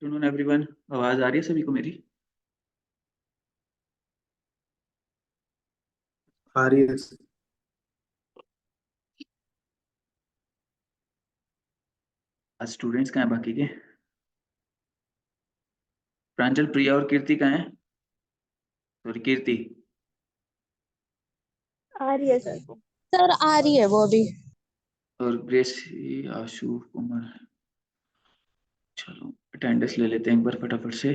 Afternoon everyone. आवाज आ रही है सभी को मेरी? आ रही है। आज स्टूडेंट्स कहाँ हैं बाकी के? प्रांजल, प्रिया और कीर्ति कहाँ हैं? सॉरी, कीर्ति। आ रही है सर। सर आ रही है वो अभी। और ग्रेसी, आशु, कुमार। चलो अटेंडेंस ले लेते हैं एक बार फटाफट से।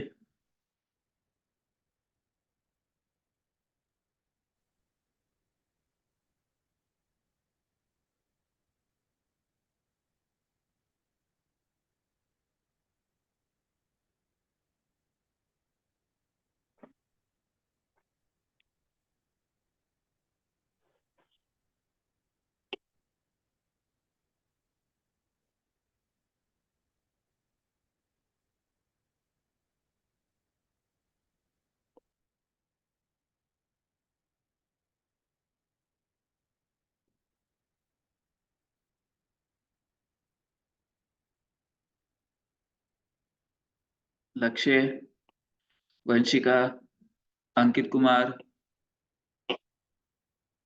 लक्ष्य, वंशिका, अंकित कुमार,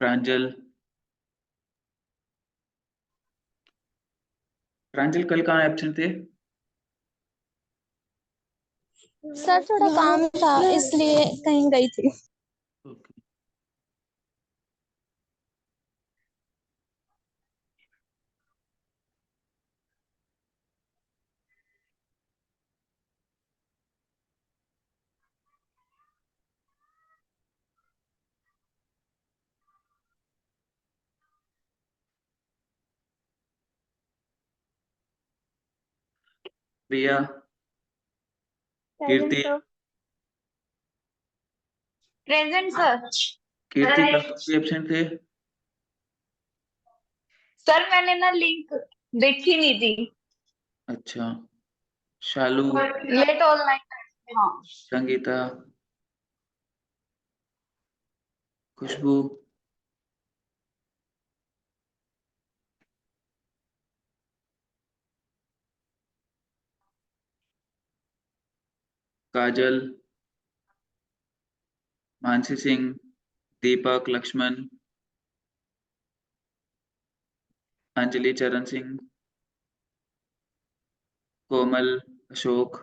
प्रांजल। प्रांजल कल कहाँ एब्सेंट थे? सर थोड़ा काम था इसलिए कहीं गई थी। Okay. Priya, Kirti. Present sir. Kirti कल भी एब्सेंट थे? सर मैंने ना लिंक देखी नहीं थी। अच्छा। शालू, लेट ऑनलाइन। हाँ। संगीता, खुशबू, काजल, मानसी सिंह, दीपक, लक्ष्मण, अंजलि, चरण सिंह, कोमल, अशोक,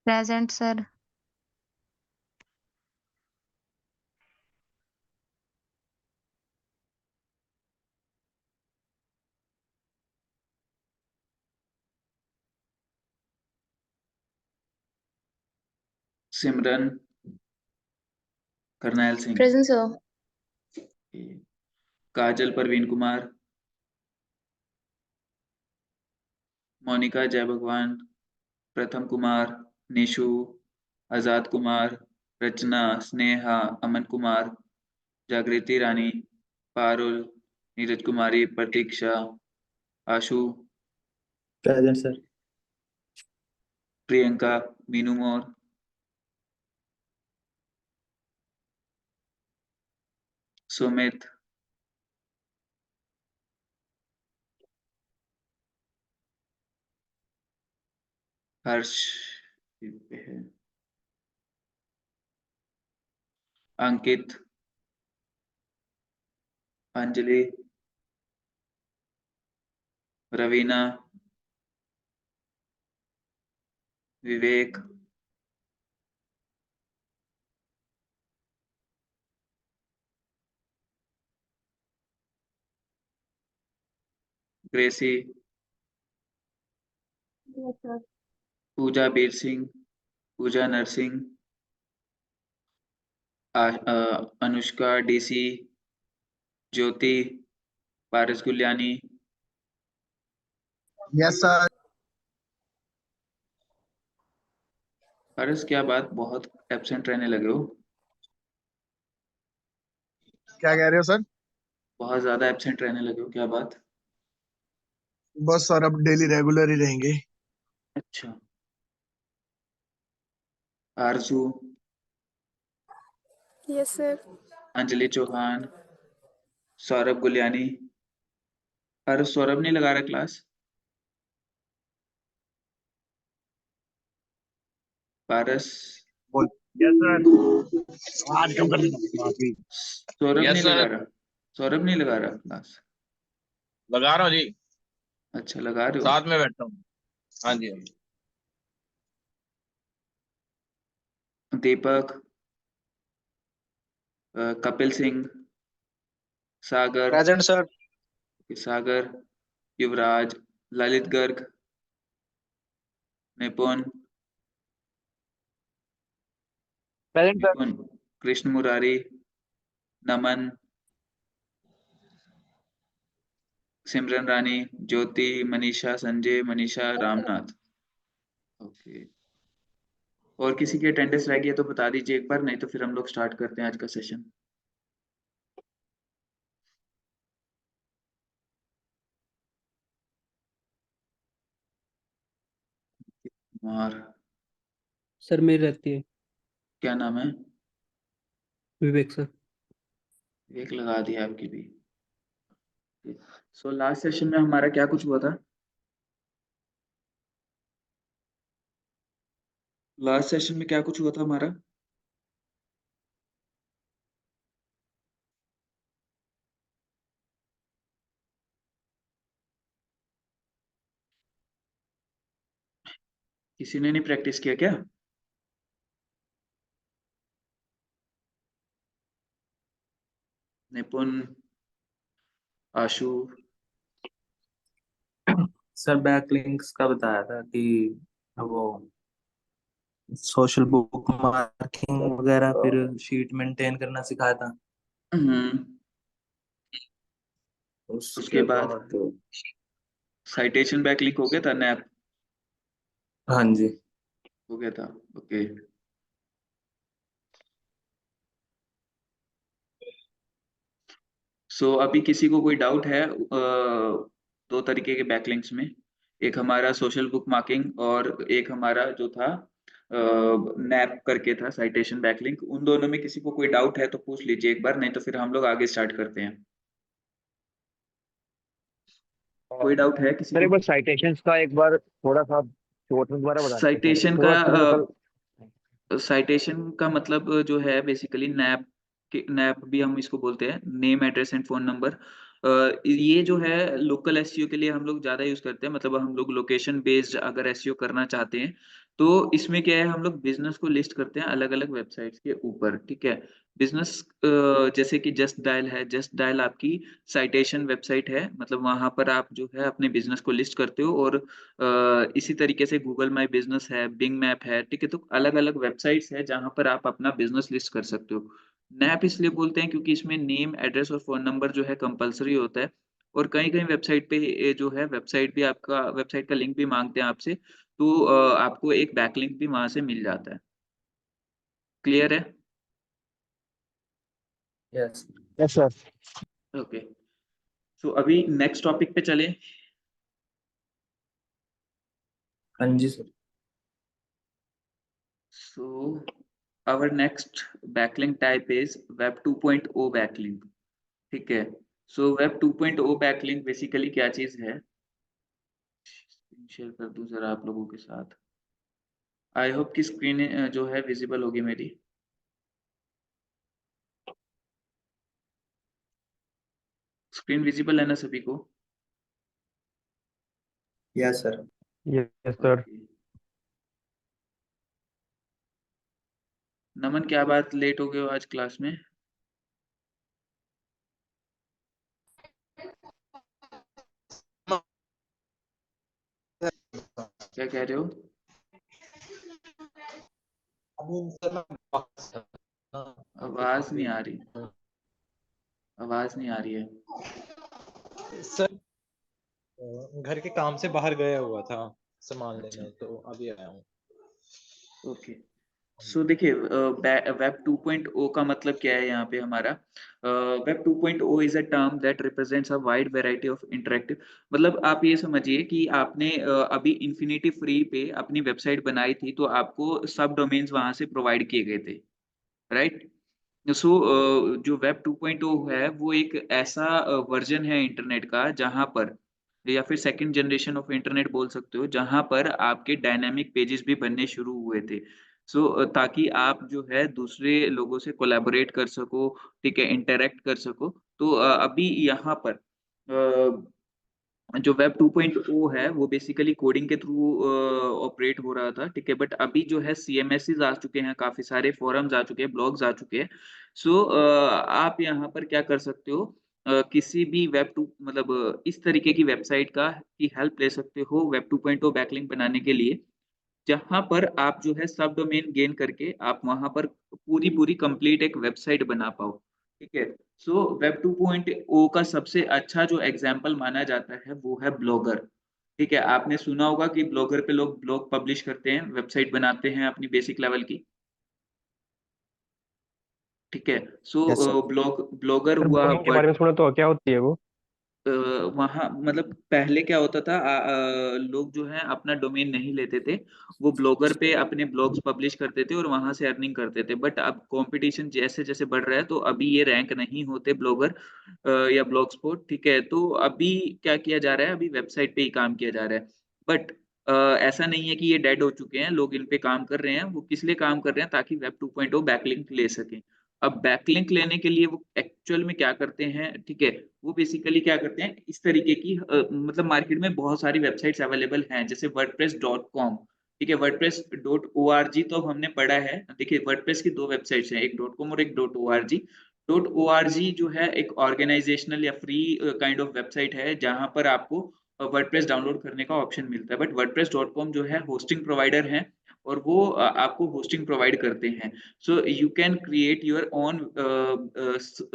प्रेजेंट सर। सिमरन, करनैल सिंह, प्रेजेंट सर। काजल, परवीन कुमार, मोनिका, जय भगवान, प्रथम कुमार, निशु, आजाद कुमार, रचना, Sneha, Aman Kumar, Jagriti Rani, Parul, Neeraj Kumari, Pratiksha, Ashu, present sir. Priyanka, Meenu Mor, Sumit, Harsh, Ankit, Anjali, Raveena, Vivek, Gracy, Pooja Bir Singh, Pooja Narsingh, Anushka, DC, Jyoti, Paras Guliani. Yes sir. Paras, क्या बात, बहुत एब्सेंट रहने लगे हो? क्या कह रहे हो सर? बहुत ज्यादा एब्सेंट रहने लगे हो, क्या बात? बस सर अब डेली रेगुलर ही रहेंगे। अच्छा। आरजू, यस सर। अंजलि चौहान, सौरभ गुलियानी। अरे सौरभ नहीं लगा रहा क्लास? पारस, यस सर। आज कम कर माफी। सौरभ Yes, नहीं sir. लगा रहा, सौरभ नहीं लगा रहा क्लास। लगा रहा हूँ जी, अच्छा लगा रहे हो। साथ में बैठा हूँ। हाँ जी, हाँ जी। दीपक, कपिल सिंह, सागर, प्रेजेंट सर। सागर, युवराज, ललित गर्ग, निपुण, प्रेजेंट सर। निपुण, कृष्ण मुरारी, नमन, सिमरन रानी, ज्योति, मनीषा, संजय, मनीषा, रामनाथ। ओके, और किसी की अटेंडेंस रह गई है तो बता दीजिए एक बार, नहीं तो फिर हम लोग स्टार्ट करते हैं आज का सेशन। कुमार, सर मेरी रहती है। क्या नाम है? विवेक सर। एक लगा दिया आपकी भी। सो लास्ट सेशन में हमारा क्या कुछ हुआ था? लास्ट सेशन में क्या कुछ हुआ था हमारा? किसी ने नहीं प्रैक्टिस किया क्या? निपुण, आशु, सर बैकलिंक्स का बताया था कि वो सोशल बुक मार्किंग वगैरह, फिर शीट मेंटेन करना सिखाया था। हम्म, उसके बाद साइटेशन बैकलिंक हो गया था, नैप हाँ जी। हो गया था। ओके, सो अभी किसी को कोई डाउट है? दो तरीके के बैकलिंक्स में, एक हमारा सोशल बुक मार्किंग और एक हमारा जो था नैप करके था साइटेशन बैकलिंक। उन दोनों में किसी को कोई डाउट है तो पूछ लीजिए एक बार, नहीं तो फिर हम लोग आगे स्टार्ट करते हैं। कोई डाउट है किसी सर एक को? बार साइटेशंस का एक बार थोड़ा सा शॉर्ट में दोबारा बता दीजिए सर, साइटेशन थोड़ा टेक्निकल। साइटेशन का मतलब जो है बेसिकली नैप, नैप भी हम इसको बोलते हैं, name address and phone number. ये जो है लोकल एसईओ के लिए हम लोग ज्यादा यूज करते हैं, मतलब हम लोग लोकेशन बेस्ड अगर एसईओ करना चाहते हैं तो इसमें क्या है, हम लोग बिजनेस को लिस्ट करते हैं अलग अलग वेबसाइट्स के ऊपर। ठीक है, बिजनेस जैसे कि जस्ट डायल है, जस्ट डायल आपकी साइटेशन वेबसाइट है, मतलब वहां पर आप जो है अपने बिजनेस को लिस्ट करते हो। और इसी तरीके से गूगल माई बिजनेस है, बिंग मैप है। ठीक है, तो अलग अलग वेबसाइट्स है जहां पर आप अपना बिजनेस लिस्ट कर सकते हो। नैप इसलिए बोलते हैं क्योंकि इसमें नेम एड्रेस और फोन नंबर जो है कंपलसरी होता है। और कहीं कहीं वेबसाइट पे ये जो है वेबसाइट भी आपका, वेबसाइट का लिंक भी मांगते हैं आपसे, तो आपको एक बैकलिंक भी वहां से मिल जाता है। क्लियर है? यस। Yes sir. ओके, सो अभी नेक्स्ट टॉपिक पे चले। हाँ जी sir. So our next backlink type is Web 2.0 backlink। ठीक है, सो Web 2.0 backlink बेसिकली क्या चीज है, शेयर कर दूं जरा आप लोगों के साथ। आई होप कि स्क्रीन जो है विजिबल होगी मेरी। स्क्रीन विजिबल है ना सभी को? Yes sir. Yes sir. Okay. नमन, क्या बात लेट हो गए हो आज क्लास में? क्या कह रहे हो? आवाज नहीं आ रही, आवाज नहीं आ रही है। सर घर के काम से बाहर गया हुआ था सामान अच्छा, लेने, तो अभी आया हूँ। ओके। सो देखिए, वेब 2.0 का मतलब क्या है यहाँ पे हमारा? Web 2.0 is a term that represents a wide variety of interactive. मतलब आप ये समझिए कि आपने अभी इन्फिनिटी फ्री पे अपनी वेबसाइट बनाई थी, तो आपको सब डोमेन्स वहां से प्रोवाइड किए गए थे, राइट? सो जो वेब 2.0 है वो एक ऐसा वर्जन है इंटरनेट का जहां पर, या फिर सेकंड जनरेशन ऑफ इंटरनेट बोल सकते हो, जहां पर आपके डायनामिक पेजेस भी बनने शुरू हुए थे। ताकि आप जो है दूसरे लोगों से कोलैबोरेट कर सको, ठीक है, इंटरैक्ट कर सको। अभी यहाँ पर जो वेब 2.0 है वो बेसिकली कोडिंग के थ्रू ऑपरेट हो रहा था, ठीक है, बट अभी जो है सीएमएसस आ चुके हैं, काफी सारे फोरम्स आ चुके हैं, ब्लॉग्स आ चुके हैं। आप यहाँ पर क्या कर सकते हो, किसी भी वेब टू मतलब इस तरीके की वेबसाइट का की हेल्प ले सकते हो वेब 2.0 बैकलिंक बनाने के लिए, जहाँ पर आप जो है सब डोमेन गेन करके आप वहां पर पूरी पूरी कंप्लीट एक वेबसाइट बना पाओ, ठीक है। वेब 2.0 का सबसे अच्छा जो एग्जाम्पल माना जाता है वो है ब्लॉगर, ठीक है। आपने सुना होगा कि ब्लॉगर पे लोग ब्लॉग पब्लिश करते हैं, वेबसाइट बनाते हैं अपनी बेसिक लेवल की, ठीक है। Yes sir. ब्लॉगर सर हुआ, ब्लॉगिंग के बारे में सुना तो क्या होती है वो? वहाँ मतलब पहले क्या होता था, लोग जो है अपना डोमेन नहीं लेते थे, वो ब्लॉगर पे अपने ब्लॉग्स पब्लिश करते थे और वहां से अर्निंग करते थे। बट अब कंपटीशन जैसे जैसे बढ़ रहा है तो अभी ये रैंक नहीं होते ब्लॉगर या ब्लॉग स्पॉट, ठीक है। तो अभी क्या किया जा रहा है, अभी वेबसाइट पे ही काम किया जा रहा है। बट ऐसा नहीं है कि ये डेड हो चुके हैं, लोग इन पे काम कर रहे हैं। वो किस लिए काम कर रहे हैं, ताकि वेब 2.0 बैकलिंक ले सकें। अब बैकलिंक लेने के लिए वो एक्चुअल में क्या करते हैं, ठीक है, वो बेसिकली क्या करते हैं, इस तरीके की मतलब मार्केट में बहुत सारी वेबसाइट्स अवेलेबल हैं, जैसे wordpress.com, ठीक है, wordpress.org तो हमने पढ़ा है। देखिए वर्डप्रेस की दो वेबसाइट्स हैं, एक डॉट कॉम और एक dot O R G. Dot O R G जो है एक ऑर्गेनाइजेशनल या फ्री काइंड ऑफ वेबसाइट है, जहां पर आपको वर्डप्रेस डाउनलोड करने का ऑप्शन मिलता है। बट wordpress.com जो है होस्टिंग प्रोवाइडर है, और वो आपको होस्टिंग प्रोवाइड करते हैं। So you can create your own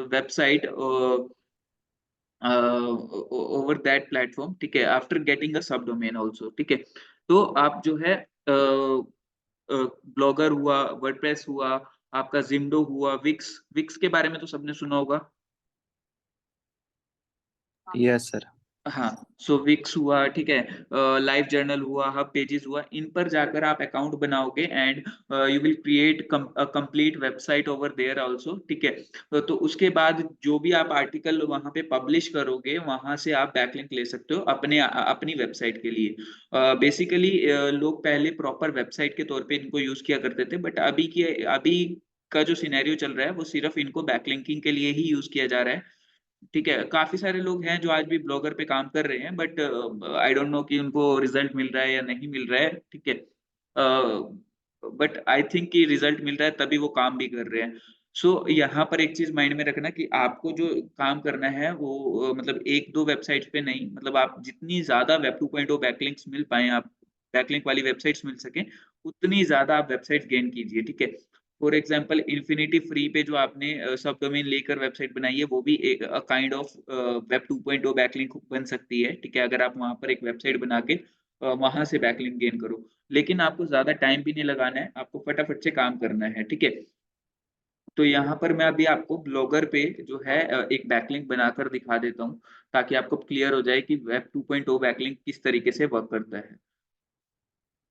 website over that platform, ठीक है, after getting a subdomain also, ठीक है। तो आप जो है ब्लॉगर हुआ, वर्डप्रेस हुआ, आपका जिंडो हुआ, विक्स विक्स के बारे में तो सबने सुना होगा। Yes sir. हाँ, सो विक्स हुआ, ठीक है, लाइव जर्नल हुआ, हब पेजेस हुआ, इन पर जाकर आप अकाउंट बनाओगे and you will create complete website over there also, ठीक है। तो उसके बाद जो भी आप आर्टिकल वहां पे पब्लिश करोगे, वहां से आप बैकलिंक ले सकते हो अपनी वेबसाइट के लिए। बेसिकली लोग पहले प्रॉपर वेबसाइट के तौर पे इनको यूज किया करते थे, बट अभी का जो सिनेरियो चल रहा है वो सिर्फ इनको बैकलिंकिंग के लिए ही यूज किया जा रहा है, ठीक है। काफी सारे लोग हैं जो आज भी ब्लॉगर पे काम कर रहे हैं, बट आई डोंट नो कि उनको रिजल्ट मिल रहा है या नहीं मिल रहा है, ठीक है। बट आई थिंक कि रिजल्ट मिल रहा है तभी वो काम भी कर रहे हैं। यहाँ पर एक चीज माइंड में रखना कि आपको जो काम करना है वो मतलब एक दो वेबसाइट्स पे नहीं, मतलब आप जितनी ज्यादा वेब 2.0 बैकलिंक्स मिल पाए, आप बैकलिंक वाली वेबसाइट्स मिल सके, उतनी ज्यादा आप वेबसाइट गेन कीजिए, ठीक है। फॉर एग्जाम्पल इन्फिनिटी फ्री पे जो आपने सब डोमेन लेकर वेबसाइट बनाई है, वो भी एक काइंड ऑफ वेब 2.0 बैकलिंक बन सकती है, ठीक है, अगर आप वहां पर एक वेबसाइट बना के वहां से बैकलिंक गेन करो। लेकिन आपको ज्यादा टाइम भी नहीं लगाना है, आपको फटाफट से काम करना है, ठीक है। तो यहाँ पर मैं अभी आपको ब्लॉगर पे जो है एक बैकलिंक बनाकर दिखा देता हूँ, ताकि आपको क्लियर हो जाए कि वेब 2.0 बैकलिंक किस तरीके से वर्क करता है।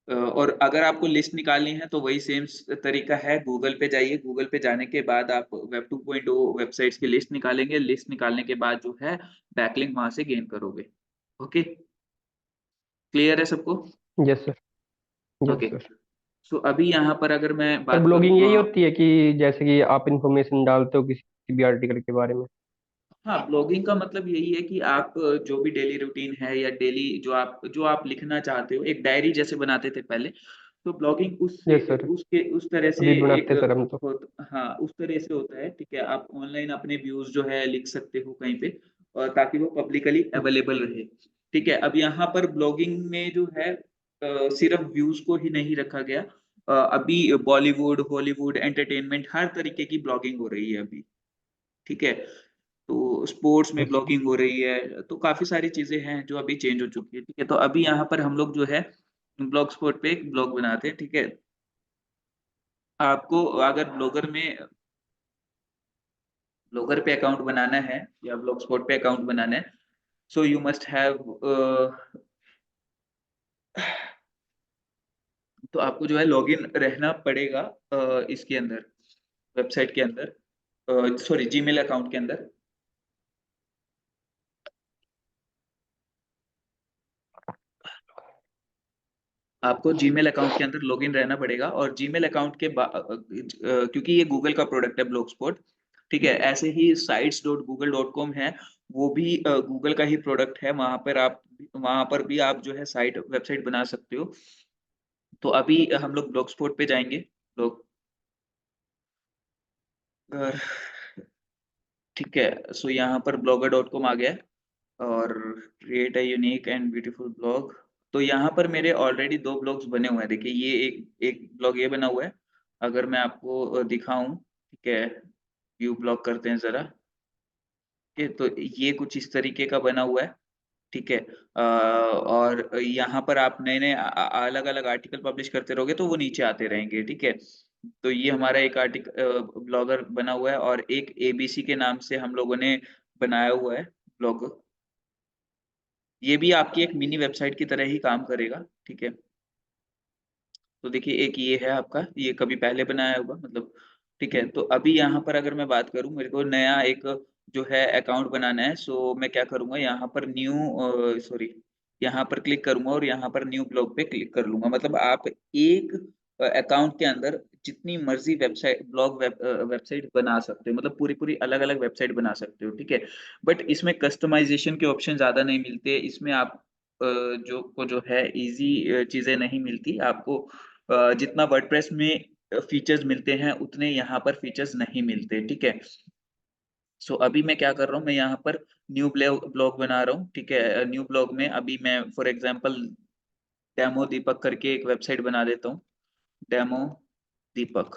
और अगर आपको लिस्ट निकालनी है तो वही सेम तरीका है, गूगल पे जाइए, गूगल पे जाने के बाद आप वेब 2.0 वेबसाइट्स की लिस्ट निकालेंगे, लिस्ट निकालने के बाद जो है बैकलिंक वहां से गेन करोगे। ओके, क्लियर है सबको? Yes sir. Yes okay, sir. So अभी यहाँ पर अगर मैं सर बात ब्लॉगिंग करूँ, यही होती है कि जैसे कि आप इंफॉर्मेशन डालते हो किसी भी आर्टिकल के बारे में? हाँ, ब्लॉगिंग का मतलब यही है कि आप जो भी डेली रूटीन है या डेली जो आप लिखना चाहते हो, एक डायरी जैसे बनाते थे पहले, तो ब्लॉगिंग यस सर। उस तरह से अभी एक बनाते सर हम तो। हाँ, उस तरह से होता है, ठीक है। आप ऑनलाइन अपने व्यूज जो है लिख सकते हो कहीं पे, और ताकि वो पब्लिकली अवेलेबल रहे, ठीक है। अब यहाँ पर ब्लॉगिंग में जो है सिर्फ व्यूज को ही नहीं रखा गया, अभी बॉलीवुड, हॉलीवुड, एंटरटेनमेंट, हर तरीके की ब्लॉगिंग हो रही है अभी, ठीक है। तो स्पोर्ट्स में यस सर। ब्लॉगिंग हो रही है, तो काफी सारी चीजें हैं जो अभी चेंज हो चुकी है, ठीक है। तो अभी यहाँ पर हम लोग जो है ब्लॉग स्पॉट पे एक ब्लॉग बनाते हैं, ठीक है। आपको अगर ब्लॉगर पे अकाउंट बनाना है या ब्लॉग स्पॉट पे अकाउंट बनाना है, सो यू मस्ट हैव, तो आपको जो है लॉगिन रहना पड़ेगा इसके अंदर, वेबसाइट के अंदर, सॉरी, जीमेल अकाउंट के अंदर। आपको जीमेल अकाउंट के अंदर लॉगिन रहना पड़ेगा, और जीमेल अकाउंट के क्योंकि ये गूगल का प्रोडक्ट है ब्लॉग स्पॉट, ठीक है। ऐसे ही sites.google.com है, वो भी गूगल का ही प्रोडक्ट है। वहां पर भी आप जो है साइट वेबसाइट बना सकते हो। तो अभी हम लोग ब्लॉग स्पॉट पे जाएंगे। ब्लॉग ठीक है, सो यहाँ पर blogger.com आ गया है, और create a unique and beautiful blog. तो यहाँ पर मेरे ऑलरेडी 2 ब्लॉग्स बने हुए हैं। देखिए ये एक एक ब्लॉग ये बना हुआ है। अगर मैं आपको दिखाऊं, ठीक है, व्यू ब्लॉग करते हैं जरा। ठीक है, तो ये कुछ इस तरीके का बना हुआ है, ठीक है। और यहाँ पर आप नए नए अलग अलग आर्टिकल पब्लिश करते रहोगे तो वो नीचे आते रहेंगे, ठीक है। तो ये हमारा एक आर्टिकल ब्लॉगर बना हुआ है, और एक एबीसी के नाम से हम लोगों ने बनाया हुआ है ब्लॉग। ये भी आपकी एक मिनी वेबसाइट की तरह ही काम करेगा, ठीक है। तो देखिए एक ये है आपका, ये कभी पहले बनाया होगा मतलब, ठीक है। तो अभी यहाँ पर अगर मैं बात करूँ, मेरे को नया एक जो है अकाउंट बनाना है। सो मैं क्या करूँगा, यहाँ पर यहाँ पर क्लिक करूंगा, और यहाँ पर न्यू ब्लॉग पे क्लिक कर लूंगा। मतलब आप एक अकाउंट के अंदर जितनी मर्जी वेबसाइट बना सकते हो, मतलब पूरी पूरी अलग अलग वेबसाइट बना सकते हो, ठीक है। बट इसमें कस्टमाइजेशन के ऑप्शन ज्यादा नहीं मिलते। इसमें आप जो है इजी चीजें नहीं मिलती आपको। जितना वर्डप्रेस में फीचर्स मिलते हैं, उतने यहाँ पर फीचर्स नहीं मिलते, ठीक है। सो अभी मैं क्या कर रहा हूँ, मैं यहाँ पर न्यू ब्लॉग बना रहा हूँ, ठीक है। न्यू ब्लॉग में अभी मैं फॉर एग्जांपल डेमो दीपक करके एक वेबसाइट बना देता हूँ। डेमो दीपक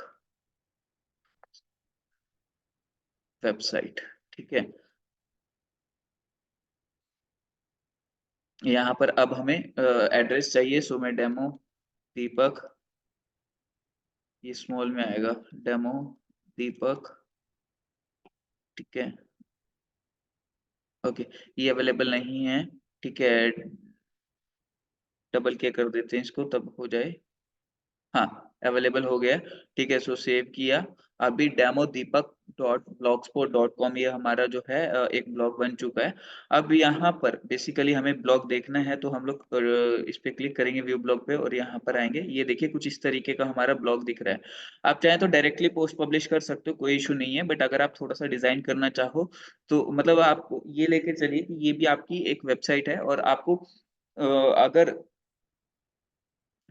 वेबसाइट, ठीक है। यहाँ पर अब हमें एड्रेस चाहिए, सो मैं डेमो दीपक, ये स्मॉल में आएगा, डेमो दीपक, ठीक है। ओके, ये अवेलेबल नहीं है, ठीक है। डबल क्लिक कर देते हैं इसको, तब हो जाए। हाँ, अवेलेबल हो गया, ठीक है। सो सेव किया। अभी डेमो दीपक डॉट ब्लॉगस्पॉट डॉट कॉम ये हमारा जो है एक ब्लॉग बन चुका है। अब यहाँ पर बेसिकली हमें ब्लॉग देखना है, तो हम लोग इस पे क्लिक करेंगे व्यू ब्लॉग पे, और यहाँ पर आएंगे। ये देखिए कुछ इस तरीके का हमारा ब्लॉग दिख रहा है। आप चाहें तो डायरेक्टली पोस्ट पब्लिश कर सकते हो, कोई इशू नहीं है। बट अगर आप थोड़ा सा डिजाइन करना चाहो, तो मतलब आप ये लेके चलिए कि ये भी आपकी एक वेबसाइट है, और आपको अगर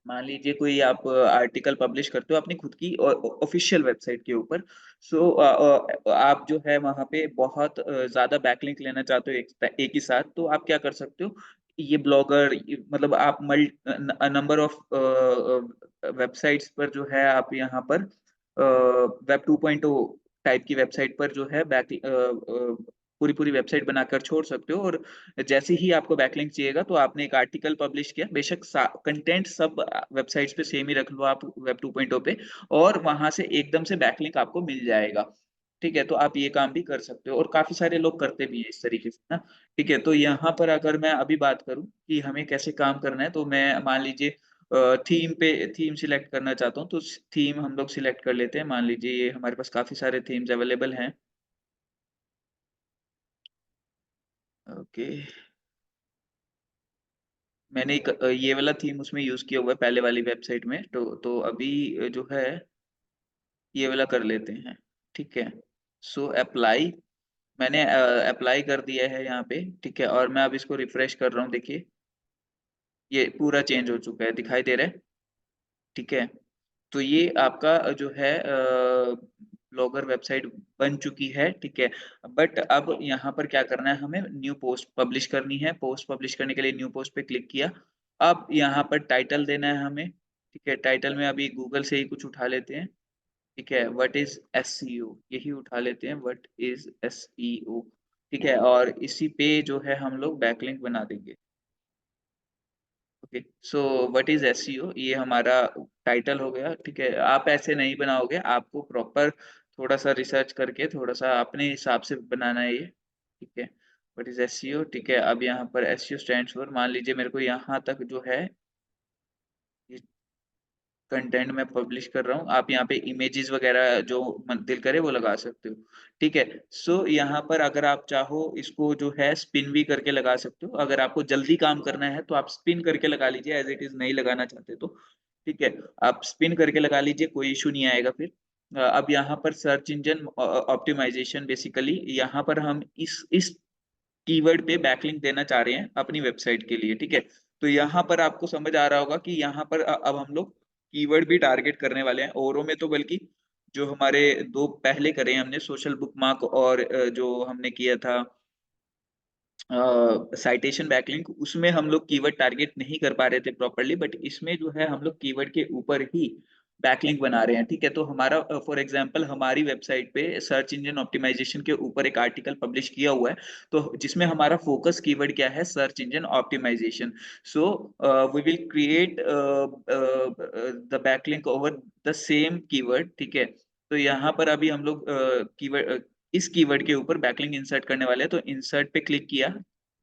मान लीजिए कोई आप आर्टिकल पब्लिश करते हो अपनी खुद की ऑफिशियल वेबसाइट के ऊपर। सो आप जो है वहाँ पे बहुत ज्यादा बैकलिंक लेना चाहते हो एक ही साथ, तो आप क्या कर सकते हो, ये ब्लॉगर मतलब आप नंबर ऑफ वेबसाइट्स पर जो है आप यहाँ पर वेब 2.0 टाइप की वेबसाइट पर जो है पूरी पूरी वेबसाइट बनाकर छोड़ सकते हो। और जैसे ही आपको बैकलिंक चाहिएगा, तो आपने एक आर्टिकल पब्लिश किया, बेशक कंटेंट सब वेबसाइट्स पे सेम ही रख लो आप वेब 2.0 पे, और वहां से एकदम से बैकलिंक आपको मिल जाएगा, ठीक है। तो आप ये काम भी कर सकते हो, और काफी सारे लोग करते भी हैं इस तरीके से ना, ठीक है। तो यहाँ पर अगर मैं अभी बात करूँ कि हमें कैसे काम करना है, तो मैं मान लीजिए थीम सिलेक्ट करना चाहता हूँ। तो थीम हम लोग सिलेक्ट कर लेते हैं। मान लीजिए ये हमारे पास काफी सारे थीम्स अवेलेबल हैं। ओके, मैंने एक ये वाला थीम उसमें यूज किया हुआ है पहले वाली वेबसाइट में। तो अभी जो है ये वाला कर लेते हैं, ठीक है। सो अप्लाई, मैंने अप्लाई कर दिया है यहाँ पे, ठीक है। और मैं अब इसको रिफ्रेश कर रहा हूँ, देखिए ये पूरा चेंज हो चुका है, दिखाई दे रहा है, ठीक है। तो ये आपका जो है ब्लॉगर वेबसाइट बन चुकी है, ठीक है। बट अब यहाँ पर क्या करना है, हमें न्यू पोस्ट पब्लिश करनी है। पोस्ट पब्लिश करने के लिए न्यू पोस्ट पे क्लिक किया। अब यहाँ पर टाइटल देना है हमें, ठीक है। टाइटल में अभी गूगल से ही कुछ उठा लेते हैं, ठीक है। व्हाट इज एसईओ, यही उठा लेते हैं, व्हाट इज एसईओ, ठीक है। और इसी पे जो है हम लोग बैकलिंक बना देंगे। Okay, so what is SEO, ये हमारा टाइटल हो गया, ठीक है। आप ऐसे नहीं बनाओगे, आपको प्रॉपर थोड़ा सा रिसर्च करके थोड़ा सा अपने हिसाब से बनाना है ये, ठीक है। व्हाट इज एसईओ, ठीक है। अब यहाँ पर एसईओ स्टैंड्स फॉर, मान लीजिए मेरे को यहाँ तक जो है कंटेंट मैं पब्लिश कर रहा हूँ, आप यहाँ पे इमेजेस वगैरह जो मन दिल करे वो लगा सकते हो। ठीक है, सो यहाँ पर अगर आप चाहो इसको जो है स्पिन भी करके लगा सकते हो। अगर आपको जल्दी काम करना है तो आप स्पिन करके लगा लीजिए, एज इट इज नहीं लगाना चाहते तो ठीक है, आप स्पिन करके लगा लीजिए, कोई इशू नहीं आएगा फिर। अब यहाँ पर सर्च इंजन ऑप्टिमाइजेशन, बेसिकली यहाँ पर हम इस कीवर्ड पे बैकलिंक देना चाह रहे हैं अपनी वेबसाइट के लिए। ठीक है, तो यहाँ पर आपको समझ आ रहा होगा कि यहाँ पर अब हम लोग कीवर्ड भी टारगेट करने वाले हैं, औरों में तो बल्कि जो हमारे दो पहले करे हैं हमने, सोशल बुकमार्क और जो हमने किया था साइटेशन बैकलिंक, उसमें हम लोग कीवर्ड टारगेट नहीं कर पा रहे थे प्रॉपरली, बट इसमें जो है हम लोग कीवर्ड के ऊपर ही बैकलिंक बना रहे हैं। ठीक है, तो हमारा फॉर एग्जांपल हमारी वेबसाइट पे सर्च इंजन ऑप्टिमाइजेशन के ऊपर एक आर्टिकल पब्लिश किया हुआ है, तो जिसमें हमारा फोकस कीवर्ड क्या है, search engine optimisation. So we will create the backlink over the same keyword. ठीक है, तो यहाँ पर अभी हम लोग कीवर्ड इस कीवर्ड के ऊपर बैकलिंक इंसर्ट करने वाले हैं, तो इंसर्ट पे क्लिक किया।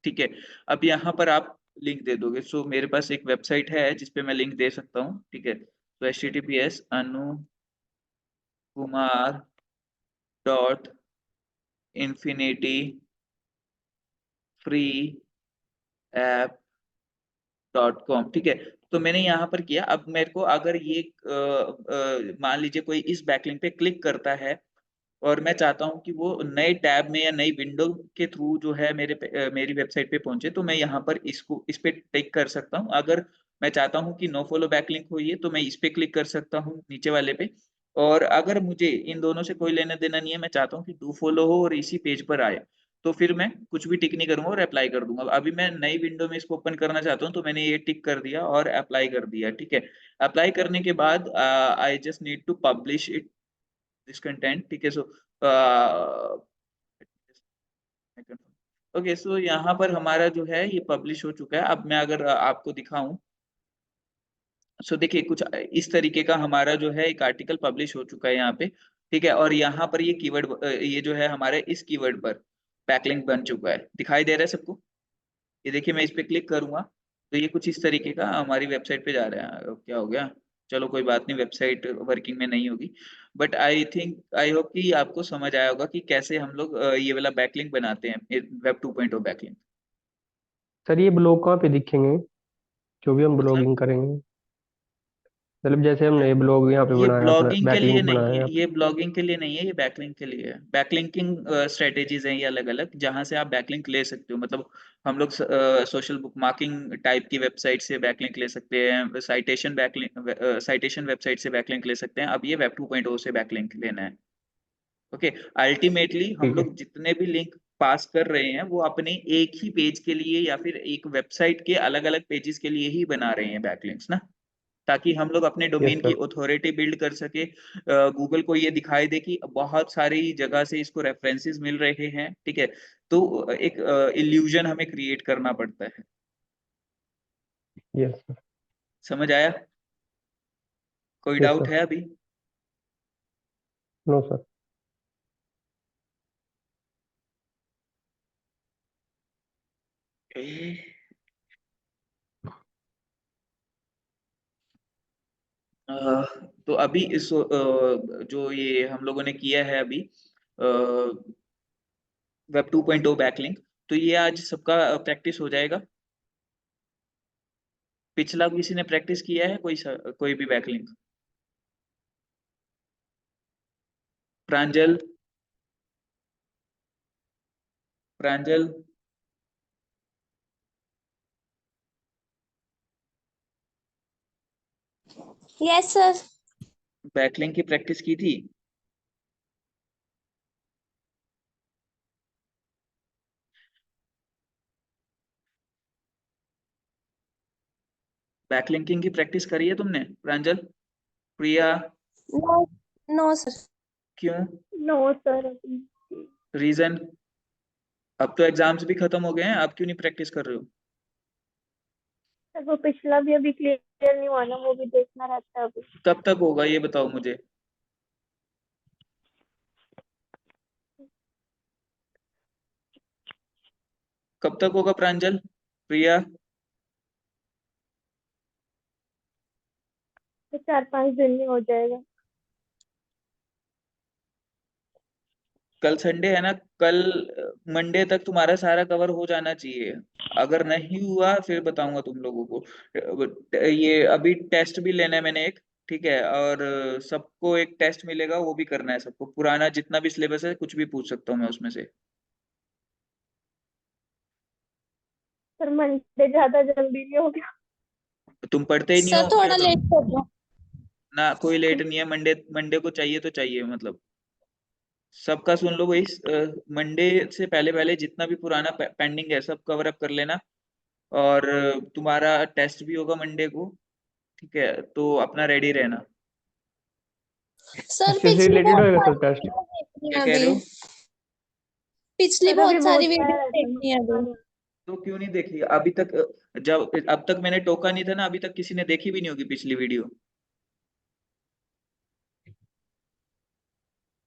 ठीक है, अब यहाँ पर आप लिंक दे दोगे। सो मेरे पास एक वेबसाइट है जिसपे मैं लिंक दे सकता हूँ। ठीक है, तो https anukumar.infinity free app .com। ठीक है, तो मैंने यहाँ पर किया। अब मेरे को अगर ये मान लीजिए कोई इस बैकलिंक पे क्लिक करता है और मैं चाहता हूँ कि वो नए टैब में या नई विंडो के थ्रू जो है मेरी वेबसाइट पे पहुंचे, तो मैं यहाँ पर इस पे टिक कर सकता हूँ। अगर मैं चाहता हूँ कि नो फॉलो बैकलिंक हो ये, तो मैं इस पे क्लिक कर सकता हूँ नीचे वाले पे। और अगर मुझे इन दोनों से कोई लेना देना नहीं है, मैं चाहता हूँ कि डू फॉलो हो और इसी पेज पर आए, तो फिर मैं कुछ भी टिक नहीं करूंगा और अप्लाई कर दूंगा। अभी मैं नई विंडो में इसको ओपन करना चाहता हूँ, तो मैंने ये टिक कर दिया और अप्लाई कर दिया। ठीक है, अप्लाई करने के बाद I just need to publish it this content. ठीक है, सो ओके, सो यहाँ पर हमारा जो है ये पब्लिश हो चुका है। अब मैं अगर आपको दिखाऊं, सो देखिए कुछ इस तरीके का हमारा जो है एक आर्टिकल पब्लिश हो चुका है यहाँ पे। ठीक है, और यहाँ पर ये कीवर्ड ये जो है हमारे इस कीवर्ड पर बैकलिंक बन चुका है, दिखाई दे रहा है सबको? ये देखिए, मैं इस पे क्लिक करूंगा तो ये कुछ इस तरीके का हमारी वेबसाइट पे जा रहा है। क्या हो गया, चलो कोई बात नहीं, वेबसाइट वर्किंग में नहीं होगी, बट आई होप कि आपको समझ आया होगा कि कैसे हम लोग ये वाला बैकलिंक बनाते हैं, वेब 2.0 बैकलिंक। सर ये ब्लॉग कहाँ पे दिखेंगे, जो भी हम मतलब ब्लॉगिंग करेंगे? मतलब जैसे हम नए ब्लॉग यहाँ पे ये बनाया, अपना ब्लॉगिंग के लिए बैकलिंक नहीं बनाया है, है। ये ब्लॉगिंग के लिए नहीं है, ये बैकलिंक के लिए है। बैकलिंकिंग स्ट्रेटेजीज हैं ये अलग अलग, जहां से आप बैकलिंक ले सकते हो। मतलब हम लोग सोशल बुकमार्किंग टाइप की वेबसाइट से बैकलिंक ले सकते हैं, साइटेशन वेबसाइट से बैकलिंक ले सकते हैं। अब ये वेब 2.0 से बैकलिंक लेना है। ओके, अल्टीमेटली हम ठीक है। लोग जितने भी लिंक पास कर रहे हैं वो अपने एक ही पेज के लिए या फिर एक वेबसाइट के अलग अलग पेजेस के लिए ही बना रहे हैं बैकलिंक्स ना, ताकि हम लोग अपने यस डोमेन की सर। अथॉरिटी बिल्ड कर सके। गूगल को ये दिखाई दे कि बहुत सारी जगह से इसको रेफरेंसेस मिल रहे हैं। ठीक है, तो एक इल्यूजन हमें क्रिएट करना पड़ता है। Yes sir. समझ आया? कोई यस डाउट सर। है अभी? No sir. अ, तो अभी इस जो ये हम लोगों ने किया है अभी वेब 2.0 बैकलिंक, तो ये आज सबका प्रैक्टिस हो जाएगा। पिछला किसी ने प्रैक्टिस किया है कोई भी backlink? Pranjal, Pranjal, yes sir. Backlink की प्रैक्टिस की थी? बैकलिंकिंग की प्रैक्टिस करी है तुमने Pranjal, Priya? No, no sir. क्यों? No sir. रीजन? अब तो एग्जाम्स भी खत्म हो गए हैं, आप क्यों नहीं प्रैक्टिस कर रहे हो? सर वो पिछला भी अभी क्लियर नहीं हुआ ना, वो भी देखना रहता है अभी। कब तक होगा ये बताओ मुझे। कब तक होगा प्रांजल, प्रिया? तो 4-5 दिन में हो जाएगा। कल संडे है ना, कल मंडे तक तुम्हारा सारा कवर हो जाना चाहिए। अगर नहीं हुआ फिर बताऊंगा तुम लोगों को। ये अभी टेस्ट भी लेना है मैंने एक, ठीक है, और सबको एक टेस्ट मिलेगा, वो भी करना है सबको। पुराना जितना भी सिलेबस है कुछ भी पूछ सकता हूँ मैं उसमें से। सर मंडे ज्यादा जल्दी नहीं हो गया? तुम पढ़ते ही नहीं सर हो फिर थोड़ा तो। लेट कर दो। ना कोई लेट नहीं है, मंडे मंडे को चाहिए तो चाहिए मतलब। सबका सुन लो भाई, मंडे से पहले पहले जितना भी पुराना पेंडिंग है सब कवर अप कर लेना। और तुम्हारा टेस्ट भी होगा मंडे को, ठीक है, तो अपना रेडी रहना। सर इससे पिछली रिलेटेड बहुत होएगा सर सारी टेस्ट? वीडियो देखनी क्या है कह रहे अभी। हो? पिछली सर अभी बहुत बहुत सारी वीडियो सारा देखनी है अभी। तो क्यों नहीं देखी अभी तक? जब अब तक मैंने टोका नहीं था ना, अभी तक किसी ने देखी भी नहीं होगी पिछली वीडियो।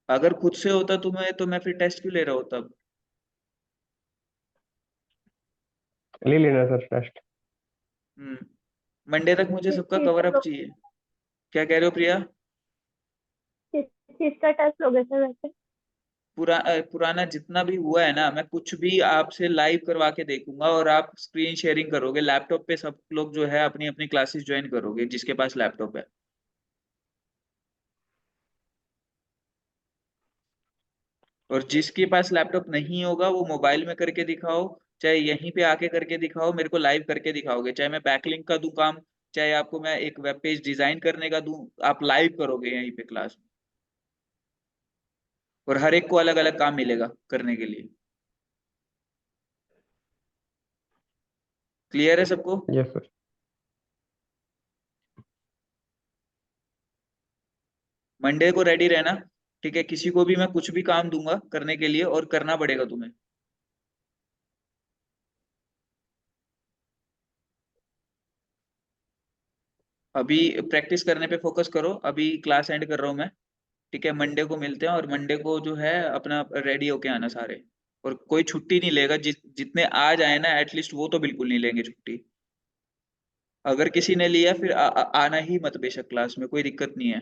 अगर खुद से होता तुम्हें तो मैं फिर टेस्ट क्यों ले रहा होता अब? ले लेना सर टेस्ट। मंडे तक मुझे किस सबका चीज कवर का अप चाहिए। क्या कह रहे हो प्रिया? किस चीज का टेस्ट लोगे सर वैसे? पुराना जितना भी हुआ है ना, मैं कुछ भी आपसे लाइव करवा के देखूंगा, और आप स्क्रीन शेयरिंग करोगे लैपटॉप पे, सब लोग जो है अपनी अपनी क्लासेस ज्वाइन करोगे जिसके पास लैपटॉप है। और जिसके पास लैपटॉप नहीं होगा वो मोबाइल में करके दिखाओ, चाहे यहीं पे आके करके दिखाओ, मेरे को लाइव करके दिखाओगे, चाहे मैं बैकलिंक का दूं काम, चाहे आपको मैं एक वेब पेज डिजाइन करने का दूं, आप लाइव करोगे यहीं पे क्लास में। और हर एक को अलग अलग काम मिलेगा करने के लिए। क्लियर है सबको? Yes sir. मंडे को रेडी रहना, ठीक है, किसी को भी मैं कुछ भी काम दूंगा करने के लिए और करना पड़ेगा तुम्हें। अभी प्रैक्टिस करने पे फोकस करो, अभी क्लास एंड कर रहा हूँ मैं, ठीक है। मंडे को मिलते हैं, और मंडे को जो है अपना रेडी होके आना सारे। और कोई छुट्टी नहीं लेगा, जितने आज आए ना एटलीस्ट वो तो बिल्कुल नहीं लेंगे छुट्टी। अगर किसी ने लिया फिर आना ही मत बेशक, क्लास में कोई दिक्कत नहीं है।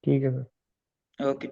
ठीक है सर। ओके।